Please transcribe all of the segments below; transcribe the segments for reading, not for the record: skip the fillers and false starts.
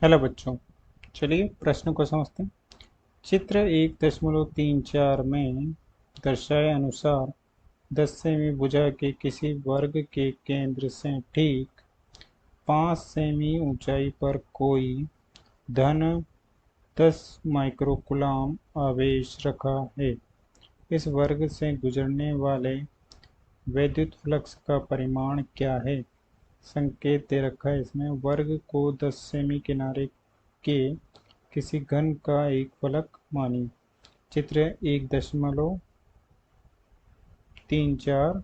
Hello बच्चों, चलिए प्रश्न को समझते हैं। चित्र 1.34 में दर्शाए अनुसार 10 सेमी भुजा के किसी वर्ग के केंद्र से ठीक 5 सेमी ऊंचाई पर कोई धन 10 माइक्रोकूलाम आवेश रखा है। इस वर्ग से गुजरने वाले वैद्युत फ्लक्स का परिमाण क्या है? संकेत दे रखा है इसमें। वर्ग को 10 सेमी किनारे के किसी घन का एक फलक मानिए। चित्र 1.34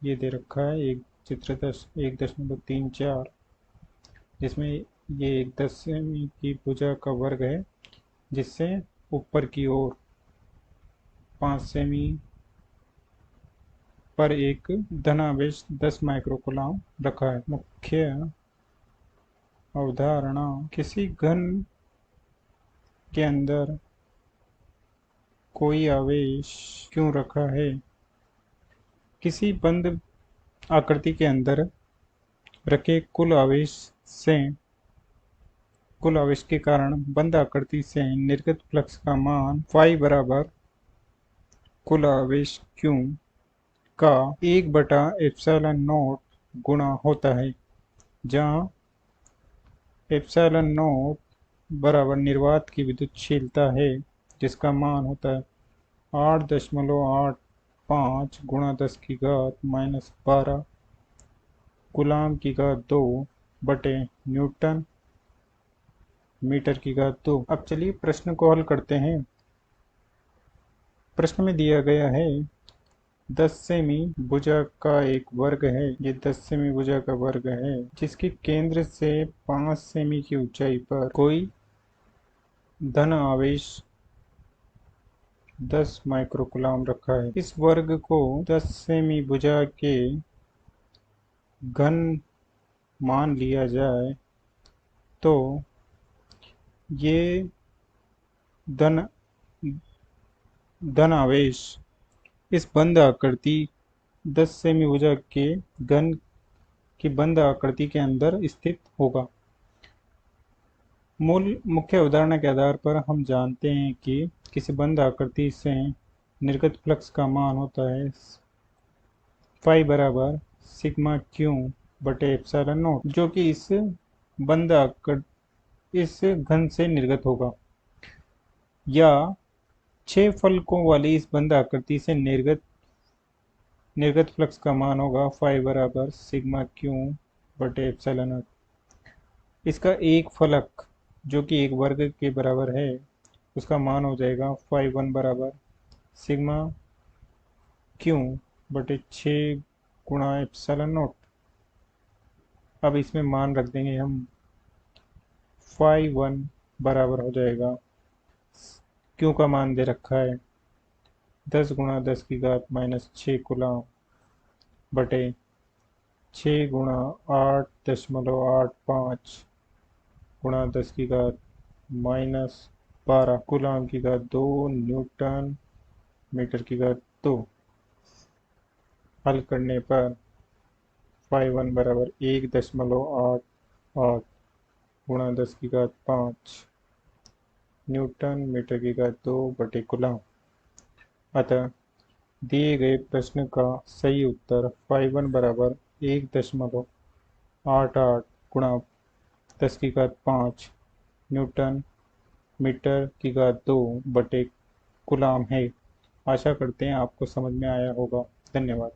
ये दे रखा है। एक चित्र 1.34 जिसमें ये एक 10 सेमी की भुजा का वर्ग है, जिससे ऊपर की ओर 5 सेमी पर एक धनावेश 10 माइक्रोकूलाम रखा है। मुख्य अवधारणा: किसी घन के अंदर कोई आवेश क्यों रखा है? किसी बंद आकृति के अंदर रखे कुल आवेश के कारण बंद आकृति से निर्गत फ्लक्स का मान फाई बराबर कुल आवेश Q का 1/ε0 गुणा होता है, जहाँ ε0 बराबर निर्वात की विद्युतशीलता है, जिसका मान होता है 8.85 गुणा 10 की घात -12 कूलाम की घात 2 बटे न्यूटन मीटर की घात 2। अब चलिए प्रश्न को हल करते हैं। प्रश्न में दिया गया है 10 सेमी भुजा का एक वर्ग है। ये 10 सेमी भुजा का वर्ग है जिसके केंद्र से 5 सेमी की ऊंचाई पर कोई धन आवेश 10 माइक्रोकूलाम रखा है। इस वर्ग को 10 सेमी भुजा के घन मान लिया जाए तो ये धन आवेश इस बंद आकृति 10 सेमी भुजा के घन की बंद आकृति के अंदर स्थित होगा। मुख्य उदाहरण के आधार पर हम जानते हैं कि किसी बंद आकृति से निर्गत फ्लक्स का मान होता है फाई बराबर सिग्मा क्यू बटे एप्सिलॉन नॉट, जो कि इस घन से निर्गत होगा। या 6 फलकों वाली इस बंद आकृति से निर्गत फ्लक्स का मान होगा फाई बराबर सिग्मा क्यू बटे एप्सिलॉन नॉट। इसका एक फलक जो कि एक वर्ग के बराबर है, उसका मान हो जाएगा फाई 1 बराबर सिग्मा क्यू बटे 6 गुणा एप्सिलॉन नॉट। अब इसमें मान रख देंगे हम। फाई 1 बराबर हो जाएगा, क्यू का मान दे रखा है 10 गुणा 10 की घात -6 कूलाम बटे 6 गुणा 8.85 गुणा 10 की घात -12 कूलाम की घात 2 न्यूटन मीटर की घात 2। हल करने पर फाई 1 बराबर 1.88 गुणा 10 की घात 5 न्यूटन मीटर की घात 2 बटे कूलाम। अतः दिए गए प्रश्न का सही उत्तर फाई 1 बराबर 1.88 गुणा 10 की घात 5 न्यूटन मीटर की घात 2 बटे कूलाम है। आशा करते हैं आपको समझ में आया होगा। धन्यवाद।